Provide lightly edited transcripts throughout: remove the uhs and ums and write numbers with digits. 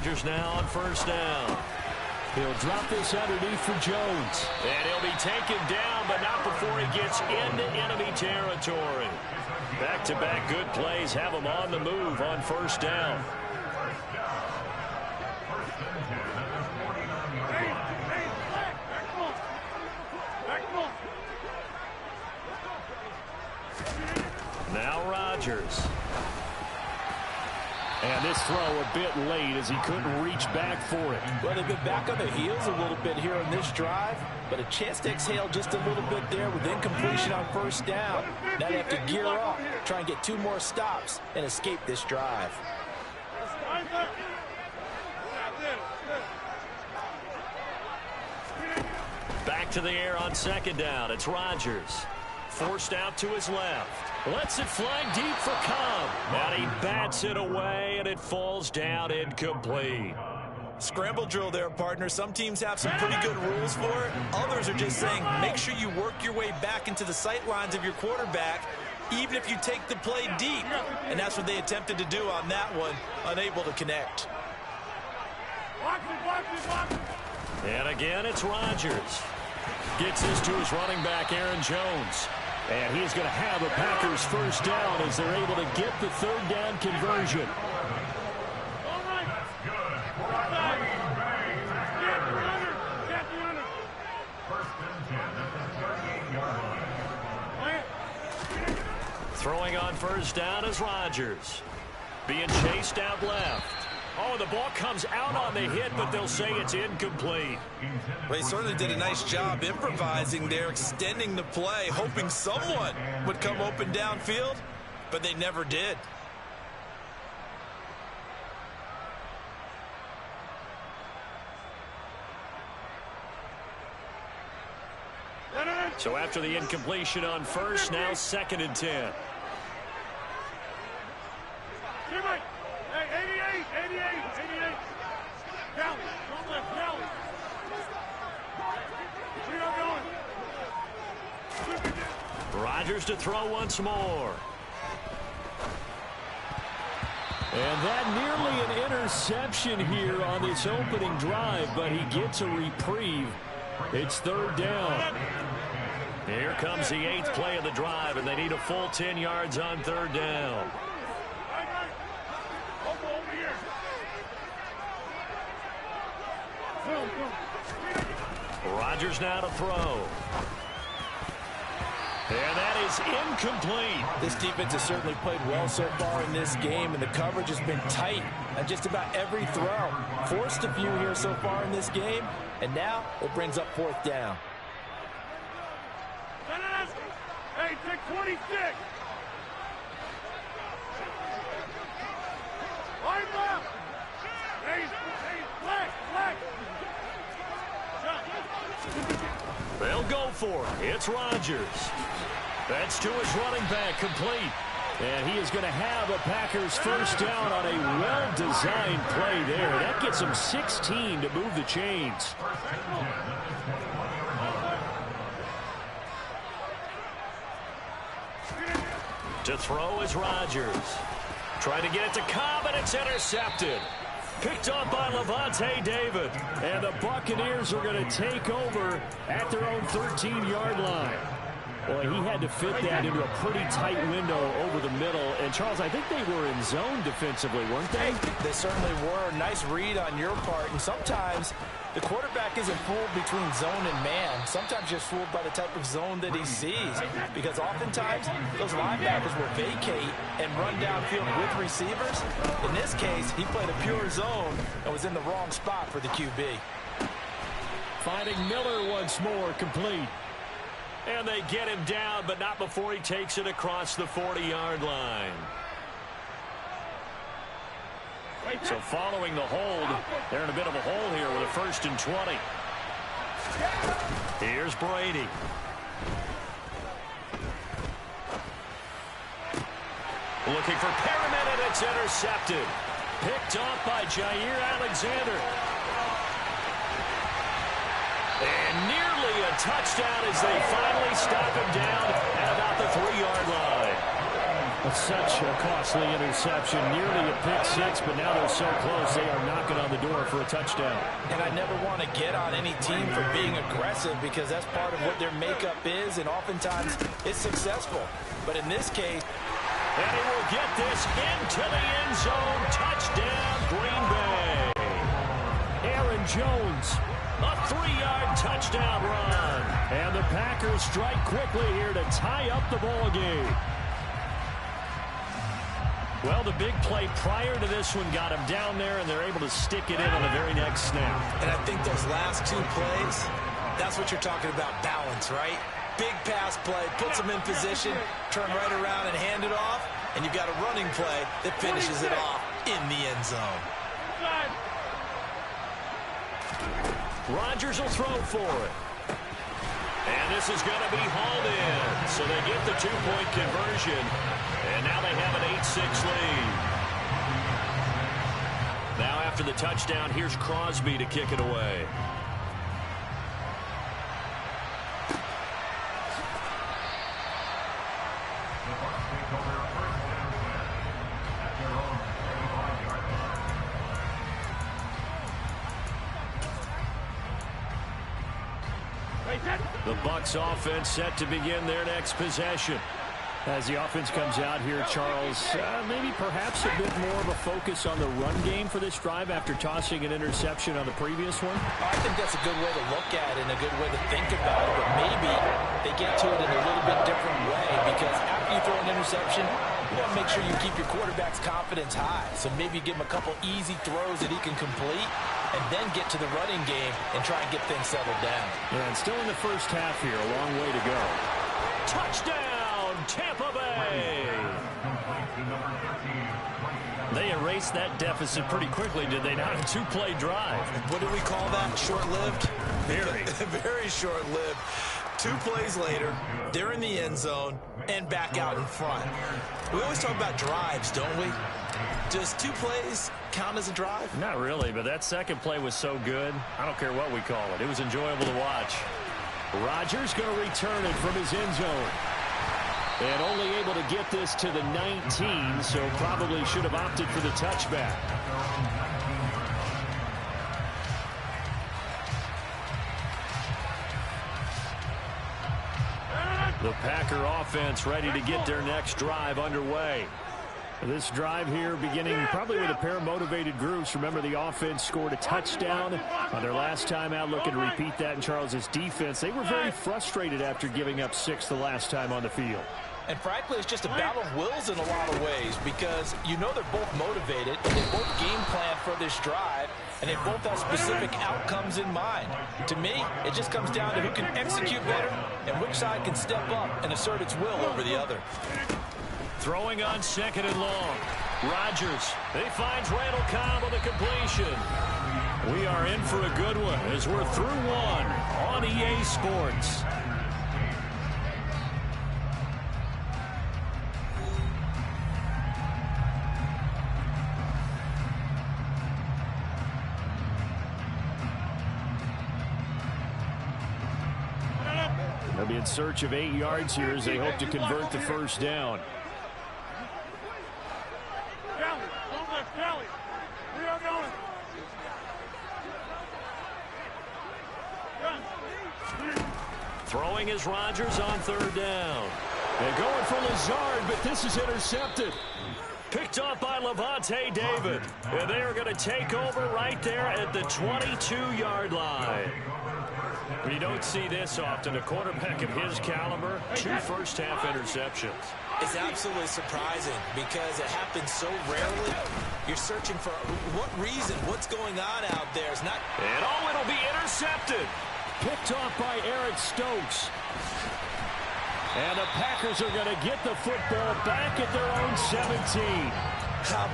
Rodgers now on first down. He'll drop this underneath for Jones. And he'll be taken down, but not before he gets into enemy territory. Back-to-back good plays have him on the move on first down. Now Rodgers. And this throw a bit late as he couldn't reach back for it. Well, they've been back on their heels a little bit here on this drive, but a chance to exhale just a little bit there with incompletion on first down. Now they have to gear up, try and get 2 more stops, and escape this drive. Back to the air on second down. It's Rodgers. Forced out to his left. Lets it fly deep for Cobb. And he bats it away, and it falls down incomplete. Scramble drill there, partner. Some teams have some pretty good rules for it. Others are just saying, make sure you work your way back into the sight lines of your quarterback, even if you take the play deep. And that's what they attempted to do on that one, unable to connect. And again, it's Rodgers. Gets this to his running back, Aaron Jones. And he's going to have a Packers first down as they're able to get the third down conversion. Throwing on first down is Rodgers. Being chased out left. Oh, the ball comes out on the hit, but they'll say it's incomplete. Well, he certainly did a nice job improvising there, extending the play, hoping someone would come open downfield, but they never did. So after the incompletion on first, now 2nd and 10. Rodgers to throw once more. And that nearly an interception here on this opening drive, but he gets a reprieve. It's third down. Here comes the 8th play of the drive, and they need a full 10 yards on third down. Rodgers now to throw. And that is incomplete. This defense has certainly played well so far in this game, and the coverage has been tight on just about every throw. Forced a few here so far in this game, and now it brings up 4th down. Hey, take 26. Line left. Hey, black. They'll go for it. It's Rodgers. That's to his running back, complete. And he is going to have a Packers first down on a well-designed play there. That gets him 16 to move the chains. To throw is Rodgers. Trying to get it to Cobb, and it's intercepted. Picked up by Lavonte David. And the Buccaneers are going to take over at their own 13-yard line. Well, he had to fit that into a pretty tight window over the middle. And, Charles, I think they were in zone defensively, weren't they? They certainly were. Nice read on your part. And sometimes the quarterback isn't fooled between zone and man. Sometimes just fooled by the type of zone that he sees. Because oftentimes those linebackers will vacate and run downfield with receivers. In this case, he played a pure zone and was in the wrong spot for the QB. Finding Miller once more, complete. And they get him down, but not before he takes it across the 40-yard line. So following the hold, they're in a bit of a hole here with a 1st and 20. Here's Brady. Looking for Perriman, and it's intercepted. Picked off by Jair Alexander. And nearly a touchdown as they finally stop him down at about the 3-yard line. That's such a costly interception, nearly a pick six, but now they're so close they are knocking on the door for a touchdown. And I never want to get on any team for being aggressive because that's part of what their makeup is, and oftentimes it's successful. But in this case, and he will get this into the end zone. Touchdown, Green Bay. Aaron Jones, a 3-yard touchdown run. And the Packers strike quickly here to tie up the ball game. Well, the big play prior to this one got him down there, and they're able to stick it in on the very next snap. And I think those last two plays, that's what you're talking about, balance, right? Big pass play, puts them in position, turn right around and hand it off, and you've got a running play that finishes it off in the end zone. Rodgers will throw for it. And this is going to be hauled in. So they get the two-point conversion. And now they have an 8-6 lead. Now after the touchdown, here's Crosby to kick it away. The Bucs offense set to begin their next possession. As the offense comes out here, Charles, maybe perhaps a bit more of a focus on the run game for this drive after tossing an interception on the previous one? I think that's a good way to look at it and a good way to think about it, but maybe they get to it in a little bit different way because after you throw an interception, you want to make sure you keep your quarterback's confidence high. So maybe give him a couple easy throws that he can complete and then get to the running game and try and get things settled down. Yeah, and still in the first half here, a long way to go. Touchdown, Tampa Bay! They erased that deficit pretty quickly, did they not? A two-play drive. What do we call that? Short-lived? Very. Very short-lived. 2 plays later, they're in the end zone and back out in front. We always talk about drives, don't we? Does 2 plays count as a drive? Not really, but that second play was so good. I don't care what we call it. It was enjoyable to watch. Rodgers going to return it from his end zone. And only able to get this to the 19, so probably should have opted for the touchback. The Packer offense ready to get their next drive underway. This drive here beginning probably with a pair of motivated groups. Remember, the offense scored a touchdown on their last time out. Looking to repeat that in Charles's defense. They were very frustrated after giving up 6 the last time on the field. And frankly, it's just a battle of wills in a lot of ways because you know they're both motivated, and they both game plan for this drive, and they both have specific outcomes in mind. To me, it just comes down to who can execute better and which side can step up and assert its will over the other. Throwing on 2nd and long. Rodgers, he finds Randall Cobb with a completion. We are in for a good one as we're through one on EA Sports. They'll be in search of 8 yards here as they hope to convert the first down. Throwing is Rodgers on 3rd down. They're going for Lazard, but this is intercepted. Picked off by Lavonte David. And they are going to take over right there at the 22-yard line. You don't see this often. A quarterback of his caliber, 2 first-half interceptions. It's absolutely surprising because it happens so rarely. You're searching for what reason, what's going on out there. It's not. And it'll be intercepted. Picked off by Eric Stokes. And the Packers are going to get the football back at their own 17.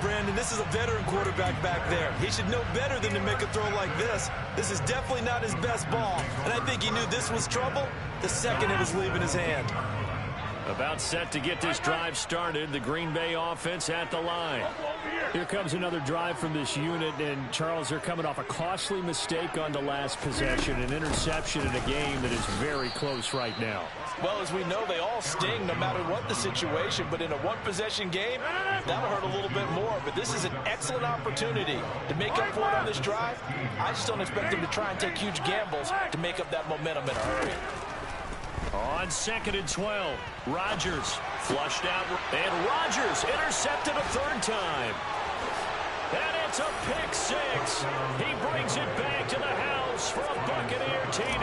Brandon, this is a veteran quarterback back there. He should know better than to make a throw like this. This is definitely not his best ball. And I think he knew this was trouble the second it was leaving his hand. About set to get this drive started. The Green Bay offense at the line. Here comes another drive from this unit, and Charles, they're coming off a costly mistake on the last possession, an interception in a game that is very close right now. Well, as we know, they all sting no matter what the situation, but in a one-possession game, that'll hurt a little bit more. But this is an excellent opportunity to make up for it on this drive. I just don't expect them to try and take huge gambles to make up that momentum in a hurry. On 2nd and 12, Rodgers flushed out, and Rodgers intercepted a third time. And it's a pick six. He brings it back to the house for a Buccaneer TD.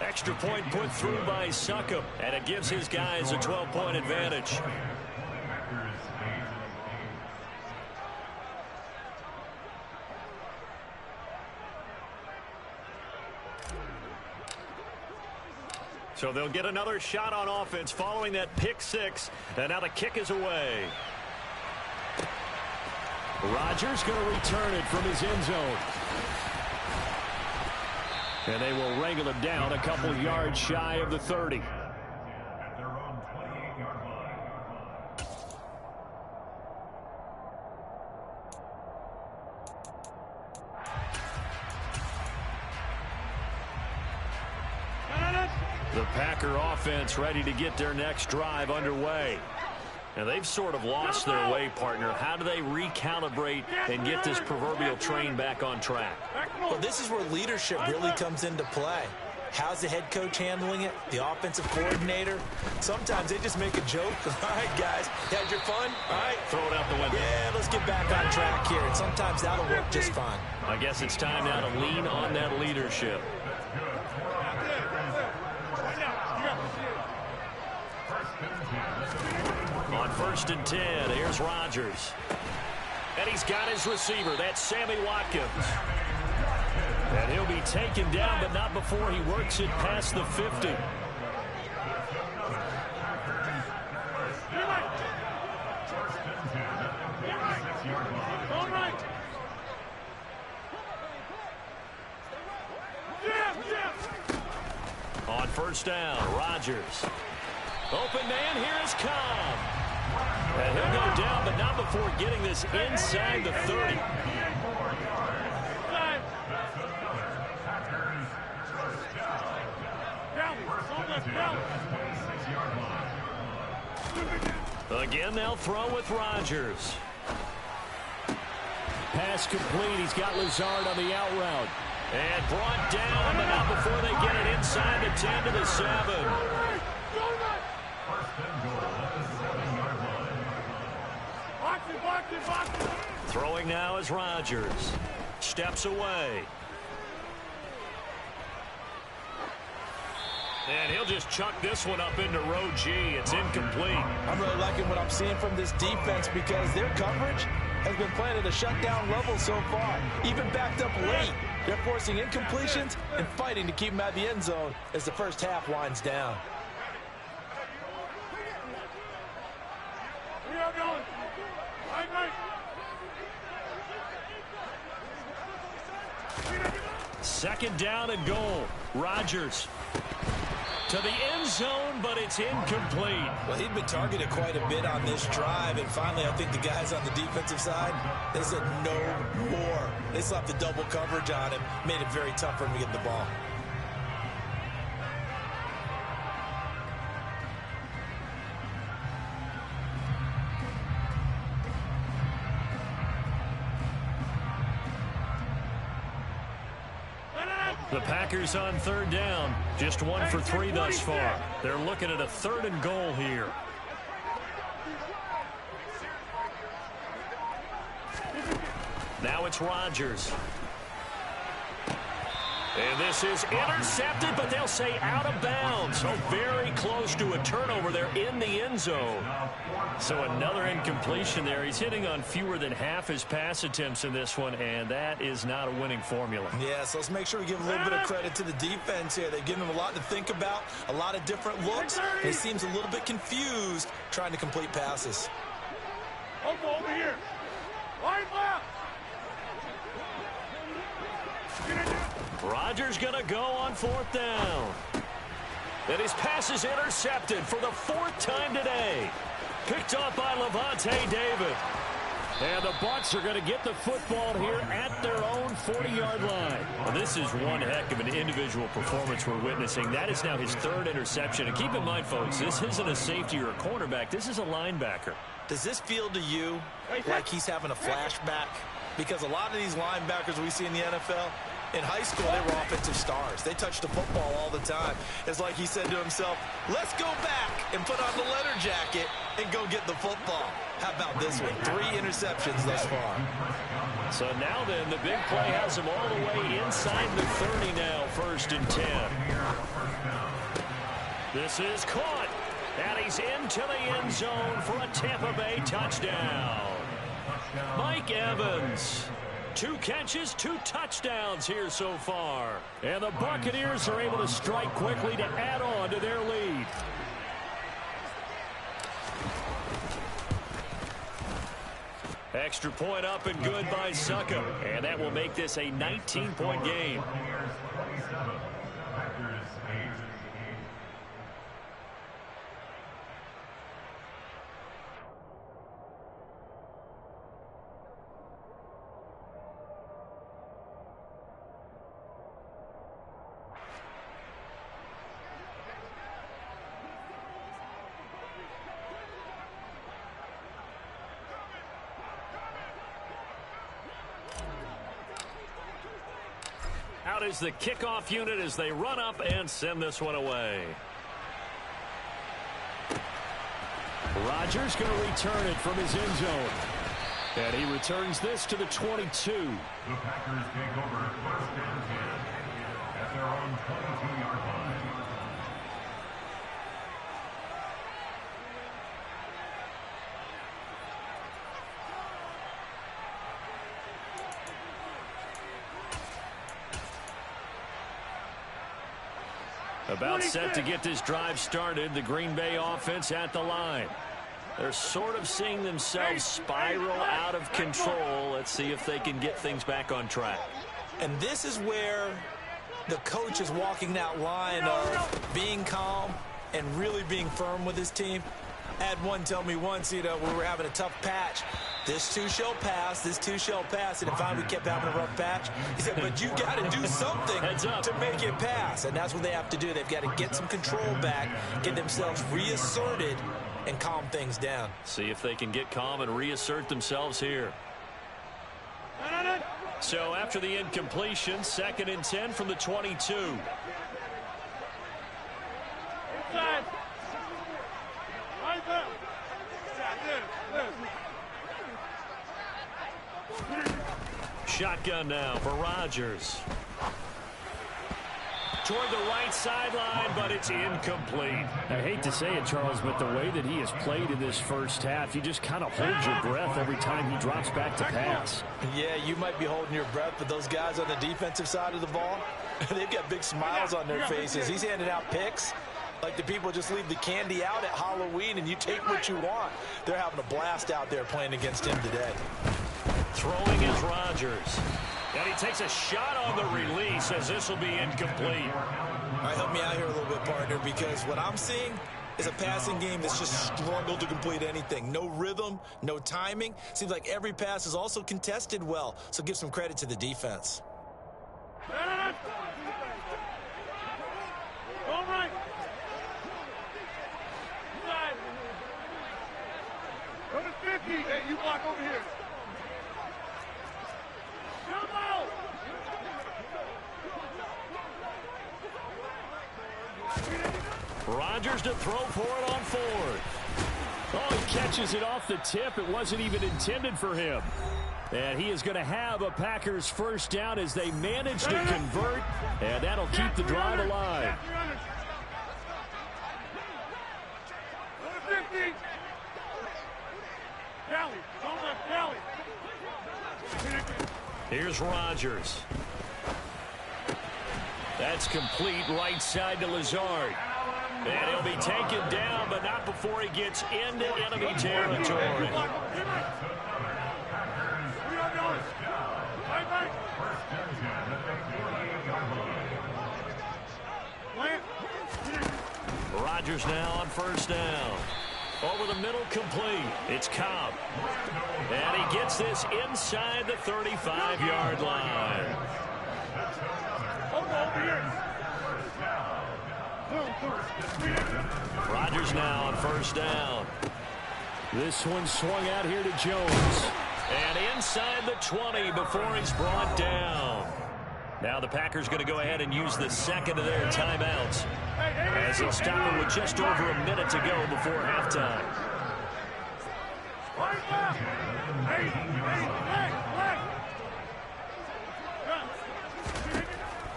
Extra point put through by Succop, and it gives his guys a 12-point advantage. So they'll get another shot on offense following that pick six, and now the kick is away. Rodgers going to return it from his end zone. And they will wrangle him down a couple yards shy of the 30. The Packer offense ready to get their next drive underway. And they've sort of lost their way, partner. How do they recalibrate and get this proverbial train back on track? Well, this is where leadership really comes into play. How's the head coach handling it? The offensive coordinator? Sometimes they just make a joke. All right, guys, you had your fun? All right. Throw it out the window. Yeah, let's get back on track here. And sometimes that'll work just fine. I guess it's time now to lean on that leadership. On 1st and 10, here's Rodgers. And he's got his receiver. That's Sammy Watkins. And he'll be taken down, but not before he works it past the 50. On 1st down, Rodgers. Open man, here is Cobb. And he'll go down, but not before getting this inside the 30. Again, they'll throw with Rodgers. Pass complete. He's got Lazard on the out route. And brought down, but not before they get it inside the 10 to the 7. Throwing now is Rodgers. Steps away. And he'll just chuck this one up into row G. It's incomplete. I'm really liking what I'm seeing from this defense because their coverage has been playing at a shutdown level so far. Even backed up late. They're forcing incompletions and fighting to keep them out of the end zone as the first half winds down. We are going. Right. 2nd down and goal. Rodgers to the end zone, but it's incomplete. Well, he'd been targeted quite a bit on this drive, and finally I think the guys on the defensive side, they said no more. They slapped the double coverage on him, made it very tough for him to get the ball. The Packers on 3rd down. Just 1 for 3 thus far. They're looking at a 3rd and goal here. Now it's Rodgers. And this is intercepted, but they'll say out of bounds. So very close to a turnover there in the end zone. So another incompletion there. He's hitting on fewer than half his pass attempts in this one, and that is not a winning formula. Yeah, so let's make sure we give a little bit of credit to the defense here. They've given him a lot to think about, a lot of different looks. He seems a little bit confused trying to complete passes. Over here. Right left. Rodgers going to go on 4th down. And his pass is intercepted for the 4th time today. Picked off by Lavonte David. And the Bucs are going to get the football here at their own 40-yard line. Well, this is one heck of an individual performance we're witnessing. That is now his 3rd interception. And keep in mind, folks, this isn't a safety or a cornerback. This is a linebacker. Does this feel to you like he's having a flashback? Because a lot of these linebackers we see in the NFL, in high school, they were offensive stars. They touched the football all the time. It's like he said to himself, let's go back and put on the letter jacket and go get the football. How about this one? 3 interceptions thus far. So now then, the big play has him all the way inside the 30 now, 1st and 10. This is caught, and he's into the end zone for a Tampa Bay touchdown. Mike Evans. 2 catches, 2 touchdowns here so far. And the Buccaneers are able to strike quickly to add on to their lead. Extra point up and good by Succop. And that will make this a 19-point game. Out is the kickoff unit as they run up and send this one away. Rodgers going to return it from his end zone. And he returns this to the 22. The Packers take over 1st and 10 at their own 22-yard line. About set to get this drive started, the Green Bay offense at the line. They're sort of seeing themselves spiral out of control. Let's see if they can get things back on track. And this is where the coach is walking that line of being calm and really being firm with his team. I had one tell me once, we were having a tough patch. This too shall pass, this too shall pass. And finally we kept having a rough patch. He said, but you got to do something to make it pass. And that's what they have to do. They've got to get some control back, get themselves reasserted, and calm things down. See if they can get calm and reassert themselves here. So after the incompletion, 2nd and 10 from the 22. Inside. Right there. Shotgun now for Rodgers. Toward the right sideline, but it's incomplete. I hate to say it, Charles, but the way that he has played in this first half, you just kind of hold your breath every time he drops back to pass. Yeah, you might be holding your breath, but those guys on the defensive side of the ball, they've got big smiles on their faces. He's handing out picks like the people just leave the candy out at Halloween and you take what you want. They're having a blast out there playing against him today. Throwing is Rodgers. And he takes a shot on the release as this will be incomplete. All right, help me out here a little bit, partner, because what I'm seeing is a passing game that's just struggled to complete anything. No rhythm, no timing. Seems like every pass is also contested well, so give some credit to the defense. All right. Go to 50. Hey, you block over here. Rodgers to throw for it on 4th. Oh, he catches it off the tip. It wasn't even intended for him. And he is going to have a Packers first down as they manage to convert. And that'll keep the drive alive. Here's Rodgers. That's complete right side to Lazard. And he'll be taken down, but not before he gets into enemy territory. Rodgers now on first down. Over the middle, complete. It's Cobb. And he gets this inside the 35-yard line. Rodgers now on first down. This one swung out here to Jones. And inside the 20 before he's brought down. Now the Packers going to go ahead and use the second of their timeouts, as they'll stop it with just over a minute to go before halftime.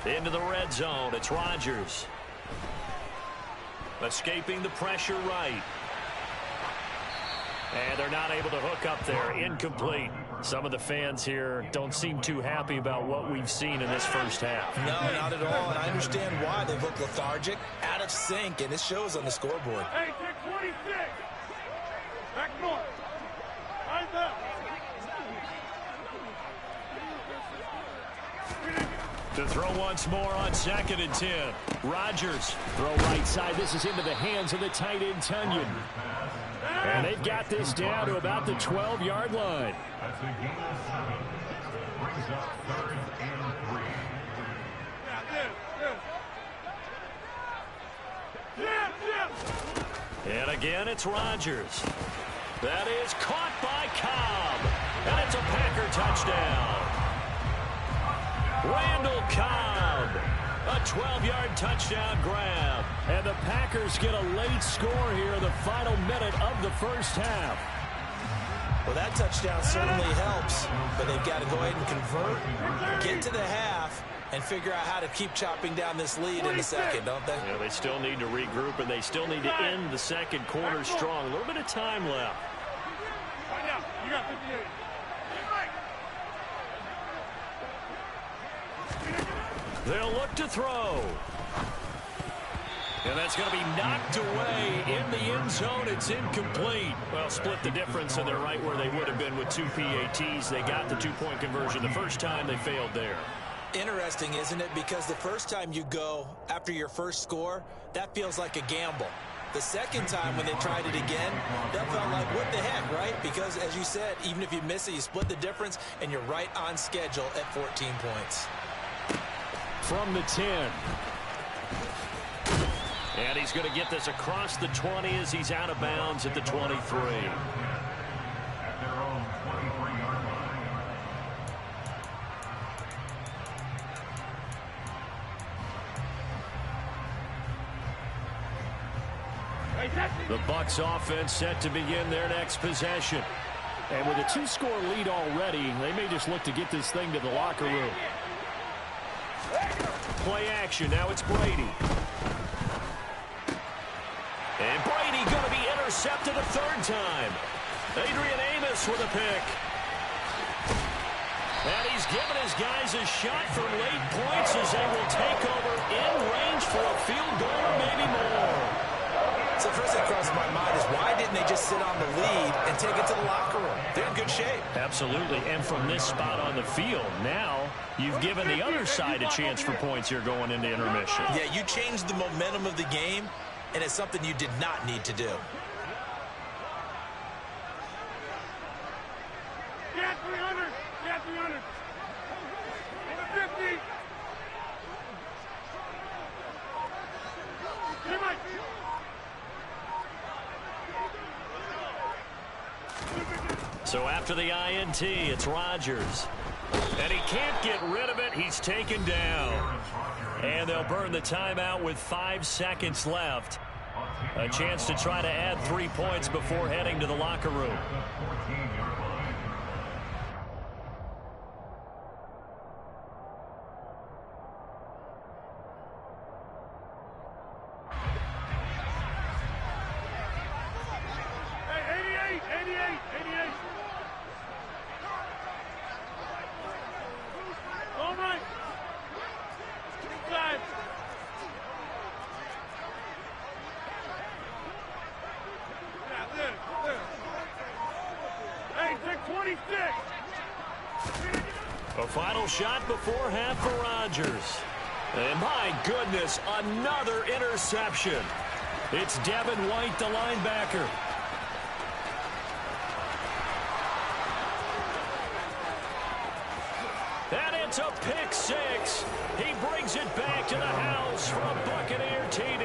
Into the red zone, it's Rodgers. Escaping the pressure right. And they're not able to hook up there. Incomplete. Some of the fans here don't seem too happy about what we've seen in this first half. No, not at all, and I understand why. They look lethargic, out of sync, and it shows on the scoreboard. Hey, take 26. Back north. Eyes up. To throw once more on 2nd and 10. Rodgers. Throw right side. This is into the hands of the tight end, Tunyon. And they've got this down to about the 12-yard line. That's a gain of 7. Brings up 3rd and 3. And again, it's Rodgers. That is caught by Cobb. And it's a Packer touchdown. Randall Cobb. A 12-yard touchdown grab. And the Packers get a late score here in the final minute of the first half. Well, that touchdown certainly helps, but they've got to go ahead and convert, get to the half, and figure out how to keep chopping down this lead in the second, don't they? Yeah, they still need to regroup, and they still need to end the second quarter strong. A little bit of time left. You got 58. They'll look to throw. And that's going to be knocked away in the end zone. It's incomplete. Well, split the difference, and they're right where they would have been with 2 PATs. They got the two-point conversion the first time. They failed there. Interesting, isn't it? Because the first time you go after your first score, that feels like a gamble. The second time when they tried it again, that felt like, what the heck, right? Because, as you said, even if you miss it, you split the difference, and you're right on schedule at 14 points. From the 10. And he's going to get this across the 20 as he's out of bounds at the 23. At their own 23-yard line. The Bucs offense set to begin their next possession. And with a 2-score lead already, they may just look to get this thing to the locker room. Play action. Now it's Brady. And Brady going to be intercepted a third time. Adrian Amos with a pick. And he's given his guys a shot for late points as they will take over in range for a field goal or maybe more. So first thing crosses my mind is, why didn't they just sit on the lead and take it to the locker room? They're in good shape. Absolutely. And from this spot on the field, now you've given the other side a chance for points here going into intermission. Yeah, you changed the momentum of the game, and it's something you did not need to do. Get 300. Get 300. 50. So after the INT, it's Rodgers. And he can't get rid of it. He's taken down. And they'll burn the timeout with 5 seconds left. A chance to try to add 3 points before heading to the locker room. Hey, 88. All right. Inside. Hey, take 26. A final shot before half for Rodgers. And my goodness, another interception. It's Devin White, the linebacker. And it's a pick six. He brings it back to the house for a Buccaneer TD.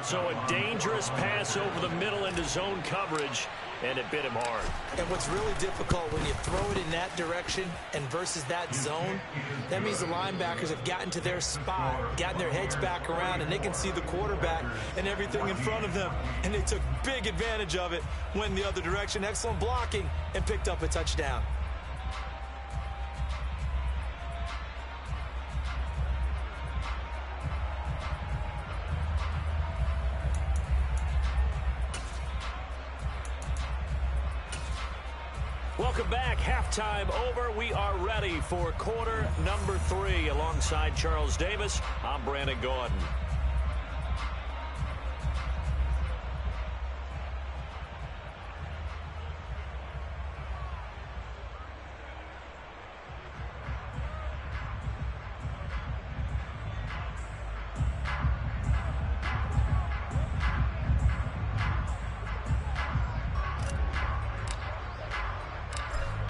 So a dangerous pass over the middle into zone coverage, and it bit him hard. And what's really difficult when you throw it in that direction and versus that zone, that means the linebackers have gotten to their spot, gotten their heads back around, and they can see the quarterback and everything in front of them. And they took big advantage of it, went in the other direction, excellent blocking, and picked up a touchdown. Welcome back. Halftime over. We are ready for quarter number 3. Alongside Charles Davis, I'm Brandon Gaudin.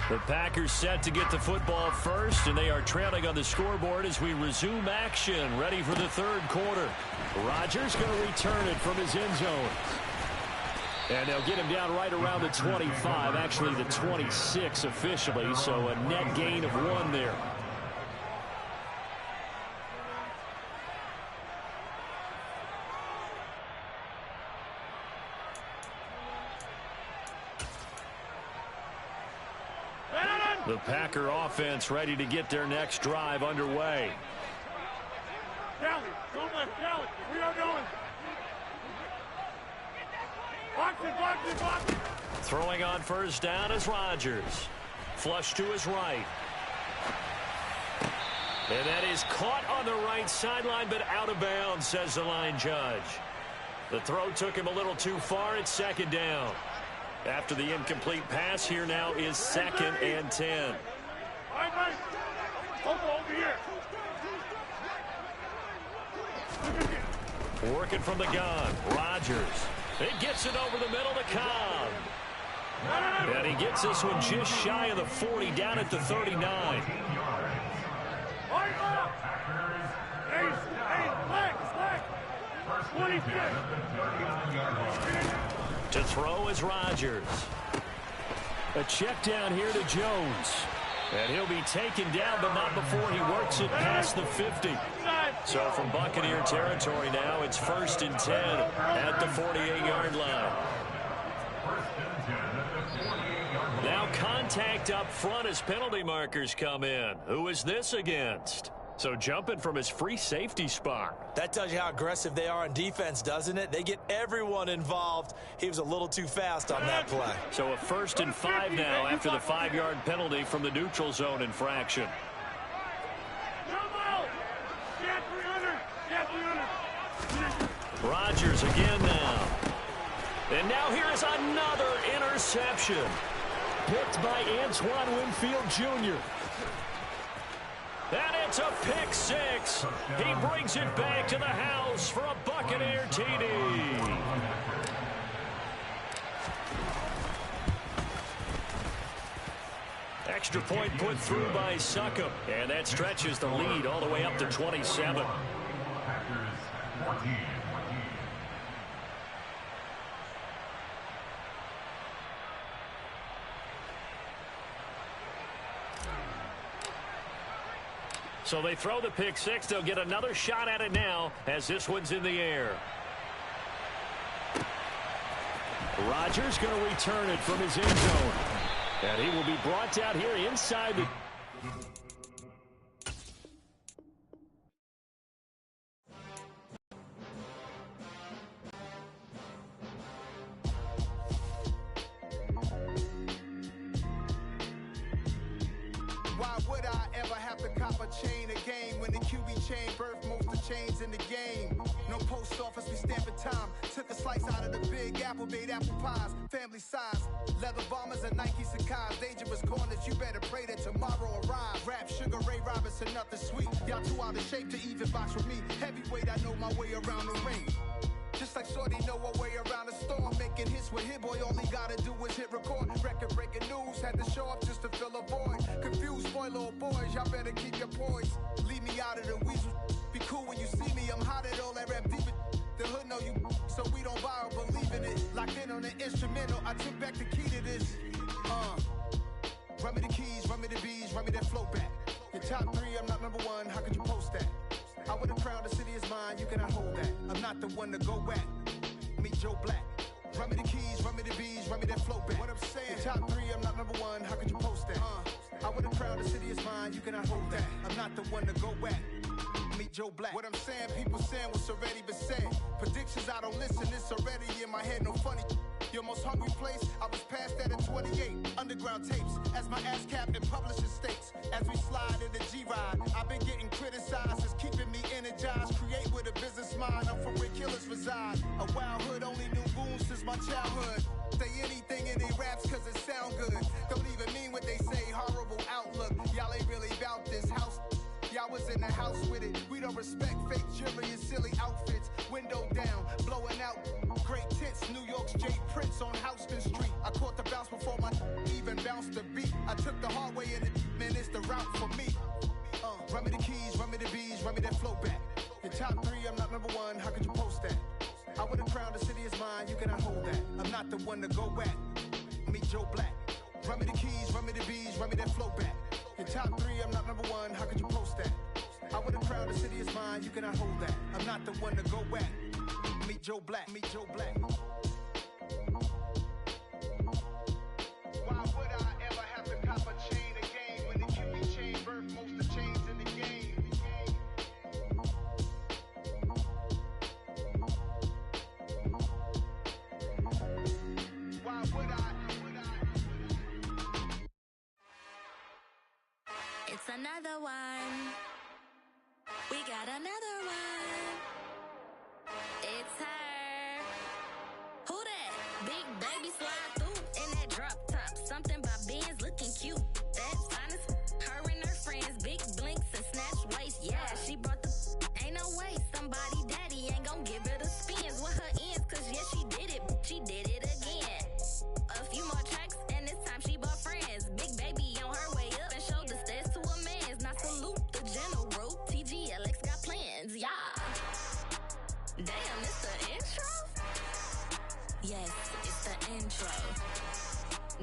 The Packers set to get the football first, and they are trailing on the scoreboard as we resume action, ready for the third quarter. Rodgers going to return it from his end zone. And they'll get him down right around the 25, actually the 26 officially, so a net gain of 1 there. The Packer offense ready to get their next drive underway. Kelly, go left, Kelly. We are going. Box it, box it, box it. Throwing on first down is Rodgers. Flush to his right. And that is caught on the right sideline, but out of bounds, says the line judge. The throw took him a little too far. It's second down. After the incomplete pass, here now is 2nd and 10. Over here. Working from the gun, Rodgers. It gets it over the middle to Cobb. And he gets this one just shy of the 40, down at the 39. To throw is Rodgers. A check down here to Jones. And he'll be taken down, but not before he works it past the 50. So from Buccaneer territory now, it's 1st and 10 at the 48-yard line. Now contact up front as penalty markers come in. Who is this against? So jumping from his free safety spot. That tells you how aggressive they are on defense, doesn't it? They get everyone involved. He was a little too fast on that play. So a 1st and 5 now after the 5-yard penalty from the neutral zone infraction. Rodgers again now. And now here is another interception. Picked by Antoine Winfield Jr. And it's a pick six. He brings it back to the house for a Buccaneer TD. Extra point put through by Succop. And that stretches the lead all the way up to 27. So they throw the pick six. They'll get another shot at it now as this one's in the air. Rodgers going to return it from his end zone. And he will be brought down here inside the... Why would I ever have to cop a chain again when the QB chain birthed most of the chains in the game? No post office, we stamping time. Took a slice out of of the big apple made apple pies, family size. Leather bombers and Nike Sacai's. Dangerous corners, you better pray that tomorrow arrives. Rap, Sugar Ray Robinson, nothing sweet. Y'all too out of shape to even box with me. Heavyweight, I know my way around the ring. Just like Shorty know her way around the storm. Making hits with Hit Boy, all he gotta do is hit record. Record breaking news, had to show up just to fill a void. Confused boy, little boys, y'all better keep your poise. Leave me out of the weasel. Be cool when you see me, I'm hot at all that rap deep. The hood know you, so we don't buy or believe in it. Locked in on the instrumental, I took back the key to this. Run me the keys, run me the bees, run me that flow back. Your top 3, I'm not number 1, how could you post that? I would have crowned the city is mine, you cannot hold that. I'm not the one to go back. Meet Joe Black. Run me the keys, run me the bees, run me that flow back. What I'm saying, your top 3, I'm not number 1, how could you post that? I would have crowned the city is mine, you cannot hold that. I'm not the one to go back. Meet Joe Black. What I'm saying, people saying what's already been said. Predictions, I don't listen, it's already in my head, no funny. Your most hungry place, I was past that at 28. Underground tapes, as my ass cap in publishing states. As we slide in the G-Ride, I've been getting criticized, it's keeping me energized. Create with a business mind, I'm from where killers reside. A wild hood, only knew goons since my childhood. Say anything in they raps cause it sound good. Don't even mean what they say, horrible outlook. Y'all ain't really about this house. Y'all was in the house with it. We don't respect fake jewelry and silly outfits. Window down, blowing out. Great tits, New York's J. Prince on Houston Street. I caught the bounce before my even bounced the beat. I took the hard way in it, man, it's the route for me. Run me the keys, run me the bees, run me that flow back. Your top 3, I'm not number 1, how could you post that? I would have crowned the city is mine, you cannot hold that. I'm not the one to go back. Meet Joe Black. Run me the keys, run me the bees, run me that flow back. Your top 3, I'm not number 1, how could you post that? I would have crowned the city is mine, you cannot hold that. I'm not the one to go back. Meet Joe Black, meet Joe Black. Why would I ever have to cop a chain again when the QB chain birthed most of the chains in the game? Why would I? It's another one. We got another one. It's her. Who that? Big baby slide through in that drop top. Something by Benz looking cute. That's honest. Her and her friends, big blinks and snatch waist. Yeah, she brought the. Ain't no way somebody daddy ain't gon' give her the spins with her ends. Cause yeah, she did it. She did it again. A few more tracks and this time she bought friends. Big baby on her way up and showed the stairs to a man's. Now salute the general. TGLX got plans, yeah. Damn, it's the intro? Yes, it's the intro.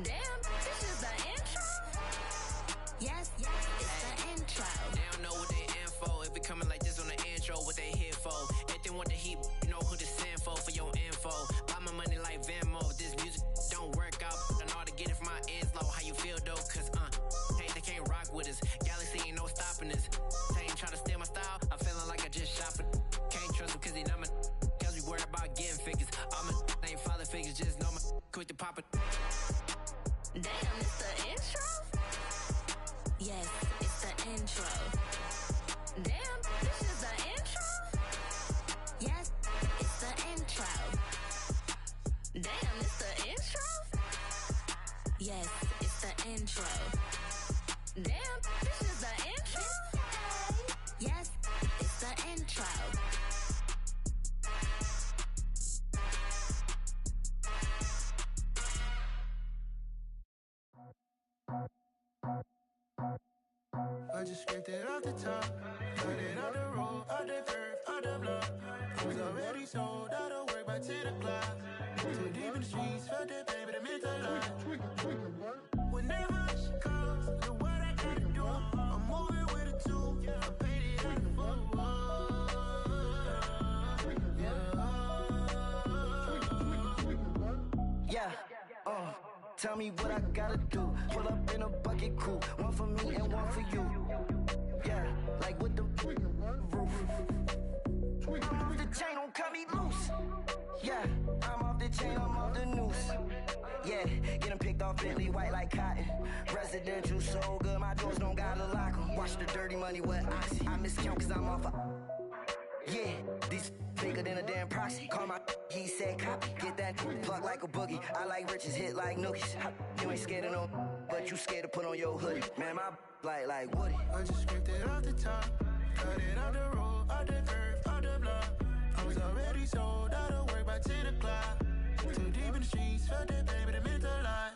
Damn, this is the intro? Yes, it's the intro. They don't know what they in for. If we coming like this on the intro, what they here for? If they want the heat, you know who to send for your info. Buy my money like Venmo. This music don't work out. I know how to get it from my ends low. How you feel though? Cause hey, they can't rock with us. Galaxy ain't no stopping us. They ain't try to steal my style. I'm feeling like I just shopping. Can't trust them cause they not my. Cause we worried about getting figures. All my ain't father figures. Just know my quick to pop it. Damn, it's the intro? Yes, it's the intro. Damn, this is the intro? Yes, it's the intro. Damn, it's the intro? Yes, it's the intro. Damn, this is the intro? Yes, it's the intro. I just scraped it off the top, put it on the road, on the curve, on the block. It was already sold, I don't work by 10 o'clock. Too deep in the streets, felt it, baby, the mental lie. Whenever she calls, do what I gotta do. I'm moving with a two, I paid it out the full. Yeah, tell me what I gotta do. Pull up in a bucket crew, one for me and one for you. Yeah, like with the roof. I'm off the chain, don't cut me loose. Yeah, I'm off the chain, I'm off the noose. Yeah, getting picked off Bentley, white like cotton. Residential so good, my doors don't gotta lock 'em. Watch the dirty money with Oxy. I miscount cause I'm off a. Yeah, this bigger than a damn proxy. Call my he said copy. Get that plug like a boogie. I like riches, hit like nookies. You ain't scared of no, but you scared to put on your hoodie. Man, my like Woody. I just scraped it off the top, cut it off the road, off the curve, off the block. I was already sold out of work by 10 o'clock. Too deep in the streets, felt that baby, that meant a lot.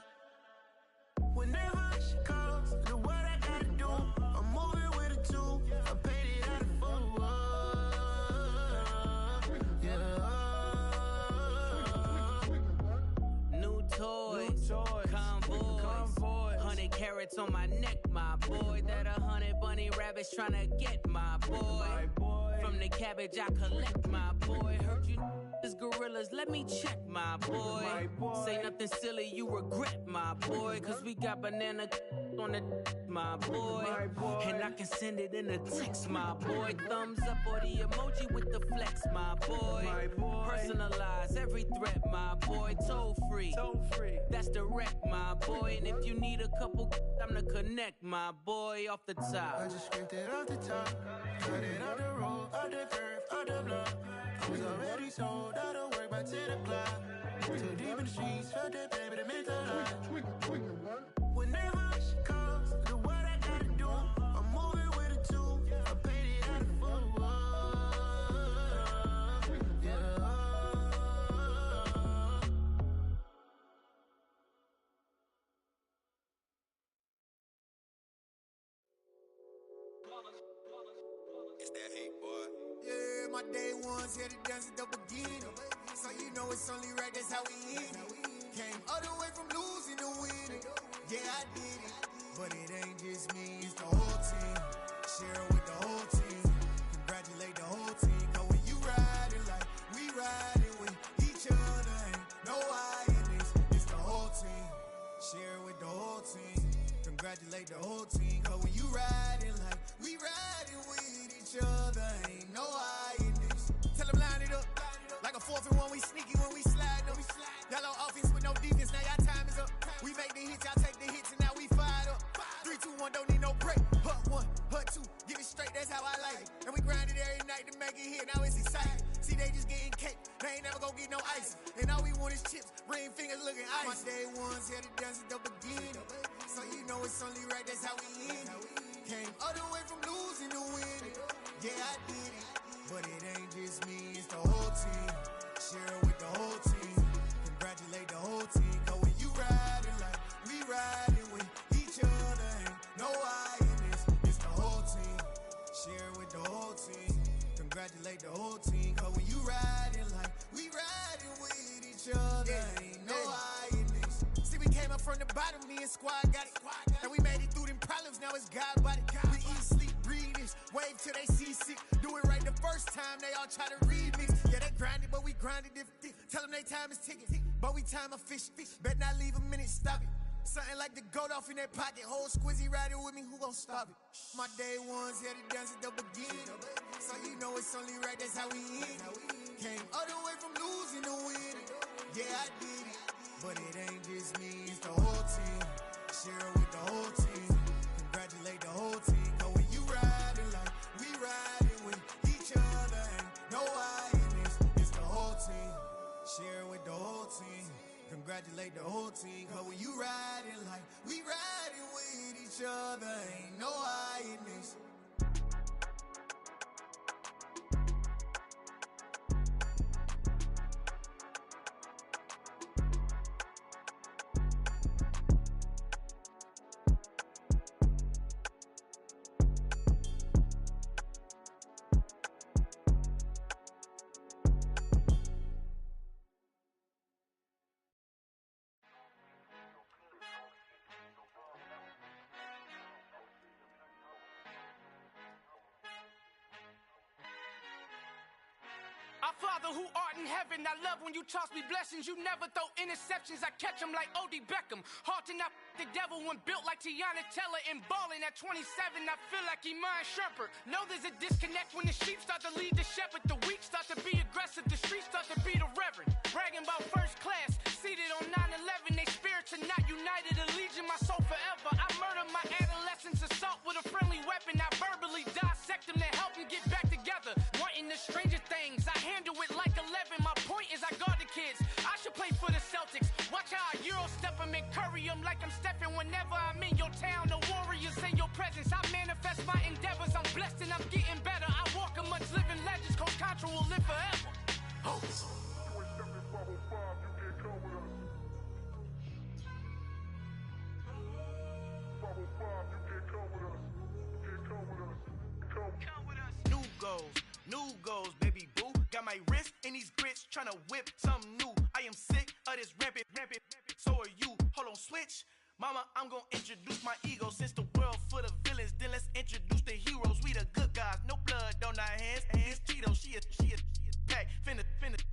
Whenever she calls, do what I gotta do. I'm moving with a two. I paid it out of full. Yeah. New toys, convoys, 100 carats on my neck, my boy. That 100 bunny rabbits tryna get my boy. From the cabbage I collect, my boy. Heard you is gorillas, let me check, my boy. Say nothing silly, you regret, my boy. Cause we got banana on the my boy. And I can send it in a text, my boy. Thumbs up or the emoji with the flex, my boy. Personalize every threat, my boy. Toll free, that's direct, my boy. And if you need a couple, I'm to connect, my boy, off the top. I just scraped it off the top, cut it off the road, off the curve, off the block. I was already sold out of work by 10 o'clock. Too deep in the streets, felt that baby, that meant a lot. Whenever she calls, do what I gotta do. I'm moving with a two. I paid it out of full. Yeah. It's that hate, boy. Yeah, my day ones here to dance at the beginning. So you know it's only right, that's how we end it. Came all the way from losing to winning. Yeah, I did it. But it ain't just me, it's the whole team. Share with the whole team. Congratulate the whole team. Cause when you riding like we riding with each other, ain't no I in this. It's the whole team. Share with the whole team. Congratulate the whole team. Cause when you riding like we riding with each other, ain't no I in this. Tell them line it up. Like a 4th and 1, we sneaky when we slide them. Yellow offense with no defense, now y'all time is up. We make the hits, y'all take the hits, and now we fired up. 3, 2, 1, don't need no break. Hut 1, hut 2, get it straight, that's how I like it. And we grind it every night to make it hit, now it's exciting. See, they just getting cake, they ain't never gonna get no ice. And all we want is chips, ring fingers looking ice. My day ones here to dance at the beginning. So you know it's only right, that's how we end it. Came all the way from losing to winning. Yeah, I did it. But it ain't just me, it's the whole team. Share with the whole team. Congratulate the whole team. Cause when you riding like we riding with each other, ain't no I in this. It's the whole team. Share with the whole team. Congratulate the whole team. Cause when you riding like we riding with each other, ain't no I in this. See, we came up from the bottom, me and squad got it. And we made it through them problems, now it's God body. We eat, sleep, breathe this. Wave till they see sick. Do it right the first time, they all try to remix. Yeah, they grinded, but we grinded different. Tell them they time is ticking, but we time a fish. Bet not leave a minute, stop it. Something like the goat off in that pocket. Whole squizzy riding with me, who gon' stop it? My day ones here to dance at the beginning. So you know it's only right, that's how we end it. Came all the way from losing to winning. Yeah, I did it. But it ain't just me, it's the whole team. Share with the whole team. Congratulate the whole team. Cause when you riding like we riding with each other, ain't no I in this. It's the whole team. Share with the whole team. Congratulate the whole team. Cause when you riding like we riding with each other, ain't no I in this. Our Father who art in heaven, I love when you toss me blessings. You never throw interceptions, I catch them like O.D. Beckham. Hard to not the devil when built like Tiana Teller and balling at 27. I feel like Iman Shumpert. Know there's a disconnect when the sheep start to lead the shepherd. The weak start to be aggressive, the streets start to be the reverend. Bragging about first class, seated on 9/11. They spirits are not united, a legion, my soul forever. I murder my adolescence, assault with a friendly weapon. I verbally dissect them to help them get back together. Wanting the strength I should play for the Celtics. Watch how I Euro step them and curry them like I'm Stephen. Whenever I'm in your town, the Warriors in your presence. I manifest my endeavors. I'm blessed and I'm getting better. I walk amongst living legends. Coach Contra will live forever. Oh. New goals, baby boo. Got my wrist in these grits, tryna whip something new. I am sick of this rampant. So are you. Hold on, switch. Mama, I'm gonna introduce my ego. Since the world full of villains, then let's introduce the heroes. We the good guys, no blood on our hands. It's Tito, she is back. Finna,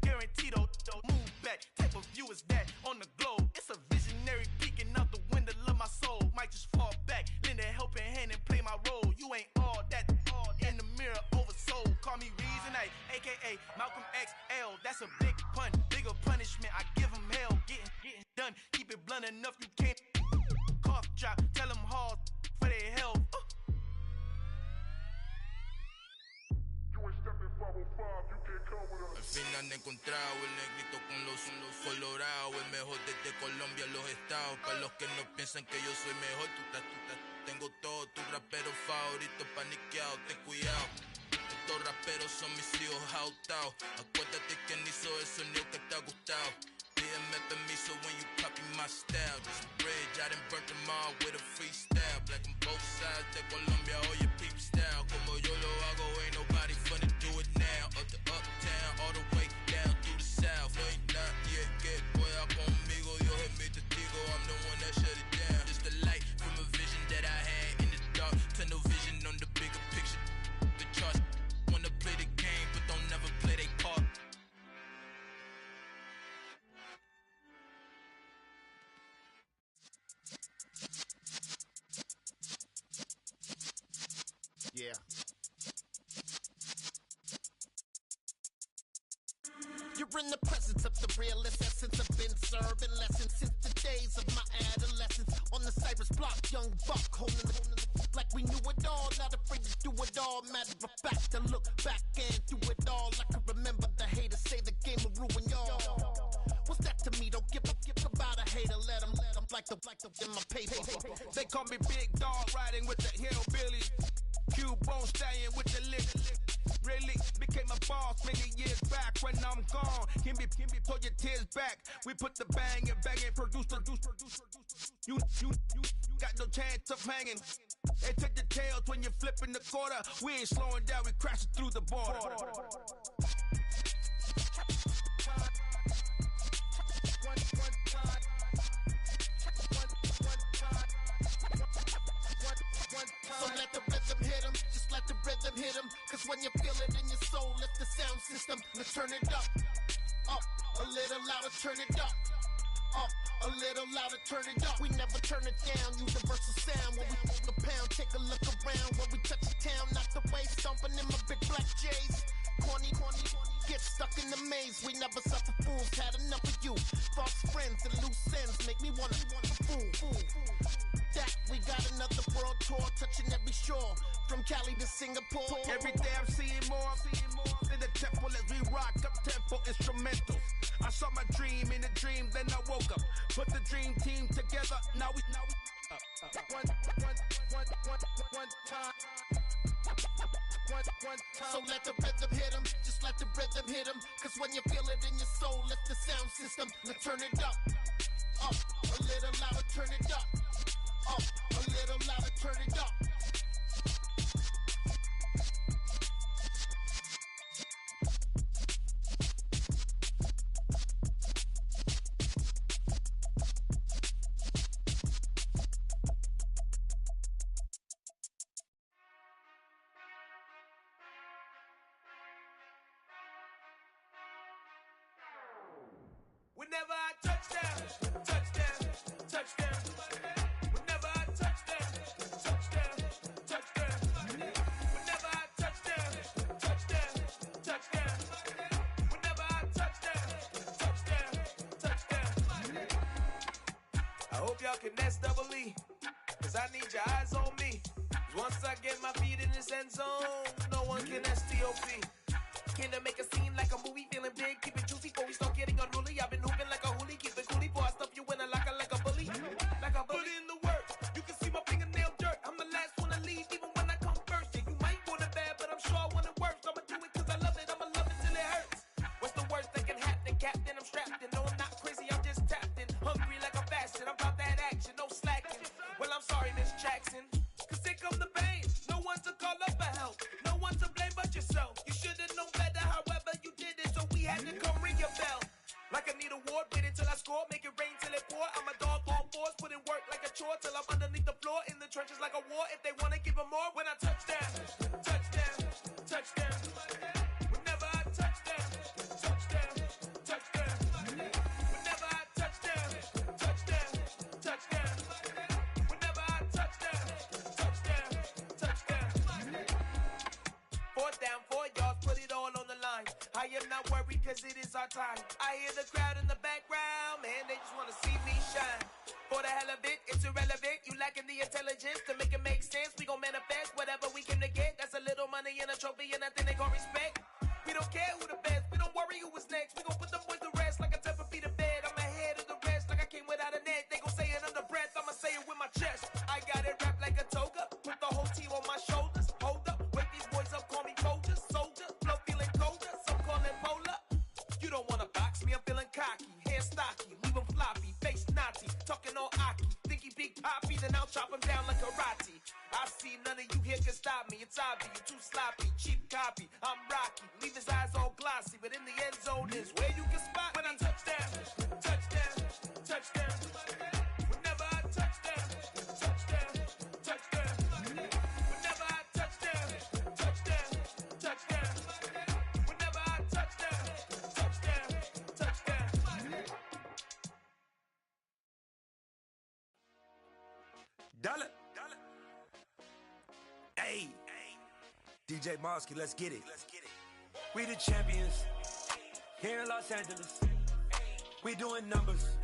guaranteed, don't move back. Type of view is that on the globe. It's a visionary peeking out the window of my soul. Might just fall back, lend a helping hand and play my role. You ain't all that in the mirror oversold. Call me Reason A, aka Malcolm XL. That's a big pun, bigger punishment. I give him hell, getting done. Keep it blunt enough, you can't cough drop. Tell them hard for their health. Al fin han encontrado el negrito con los colorados, el mejor desde Colombia a los estados. Para los que no piensan que yo soy mejor, tengo todo tu rapero favorito paniqueado, ten cuidado. Estos raperos son mis hijos jautados. Acuérdate quién hizo el sonido que te ha gustado. Pídeme permiso when you copy my style. This bridge, I done burnt them all with a freestyle. Black on both sides de Colombia, oye peep style. Como yo lo hago, ain't nobody finna do it now. Up to uptown, all the way down through the south. No ain't not yet, que pueda conmigo. Dios es mi testigo, I'm the one that shut it down. Just the light from a vision that I had in the dark. Tunnel vision on the bigger picture. The charts wanna play the game, but don't never play their part. Yeah. You're in the presence of the realest essence. I've been serving lessons since the days of my adolescence. On the Cypress block, young buck holding it like we knew it all. Not afraid to do it all. Matter of fact, to look back and do it all. I can remember the haters say the game will ruin y'all. What's that to me? Don't give about a hater. Let them like the in my paper. They call me Big Dog, riding with the hillbillies. Q-Bone stallion with the lick. Really became a boss many years back. When I'm gone, can be pull your tears back. We put the bang and produce. You got no chance of hanging. They take the tails when you're flipping the quarter. We ain't slowing down, we crashing through the border. So let the rhythm hit him, just let the rhythm hit him. Cause when you feel it in your soul, lift the sound system. Let's turn it up, a little louder, turn it up, a little louder, turn it up. We never turn it down, universal sound. When we move the pound, take a look around. When we touch the town, knock the way, stomping in my big black J's. Corny, get stuck in the maze. We never suffer fools, had enough of you. False friends and loose ends make me wanna fool. That we got another world tour, touching every shore, from Cali to Singapore. Every day I'm seeing more in the temple as we rock up tempo instrumentals. I saw my dream in a dream, then I woke up. Put the dream team together, now we one time. So let the rhythm hit him, just let the rhythm hit him. Cause when you feel it in your soul, lift the sound system. Let's turn it up, a little louder, turn it up, a little louder, turn it up. Whenever I touchdown. Whenever I touchdown. Whenever I touchdown. Whenever I touchdown. I hope y'all can S-double-E, cause I need your eyes on me. Once I get my feet in this end zone, no one can S-T-O-P. Can I make a scene like a movie, feeling big, keep it juicy before we start getting unruly? I've been hooping like captain, I'm strapped in. No, I'm not crazy, I'm just tapped in. Hungry like I'm fasting, I'm about that action, no slacking. Well, I'm sorry, Miss Jackson, cause here come the pain. No one to call up for help, no one to blame but yourself. You should've known better, however you did it, so we had to come ring your bell. Like I need a award, wait until I score, make it rain till it pour. I'm a dog on fours, put in work like a chore till I'm underneath the floor, in the trenches like a war. If they wanna give them more, when I touch down, touchdown, touchdown. Whenever I touch down, touchdown, touchdown. Whenever I touch down, touchdown, touchdown. Whenever I touch down, touchdown, touchdown. 4th down, 4 yards, put it all on the line. I am not worried cause it is our time. I hear the crowd in the background, man, they just wanna see me shine. For the hell of it, it's irrelevant. You lacking the intelligence to make it make sense. We gon' manifest whatever we came to get. That's a little money and a trophy and nothing they gon' respect. We don't care who the best, we don't worry who was next. We gon' put them boys to rest like a 10 feet of bed. I'm ahead of the rest like I came without a net. They gon' say it under breath, I'ma say it with my chest. I got it wrapped like a toga, put the whole team on my shoulders. Hold up, wake these boys up, call me Folger, soldier. Flow feeling colder, some call it polar. You don't wanna box me, I'm feeling cocky. Hair stocky, leave him floppy, face naughty. Talking all aki, think he big poppy, then I'll chop him down like karate. I see none of you here can stop me. It's obvious, you too sloppy, cheap copy. I'm Rocky, leave his eyes all glossy, but in the end zone is where you can spot when I touch down, touchdown, touchdown. Whenever I touch down, touchdown, touchdown. Whenever I touch down, touchdown, touchdown. Whenever I touch down, touchdown, touchdown. Dollar. Hey, DJ Mosky, let's get it. We the champions here in Los Angeles. We doing numbers.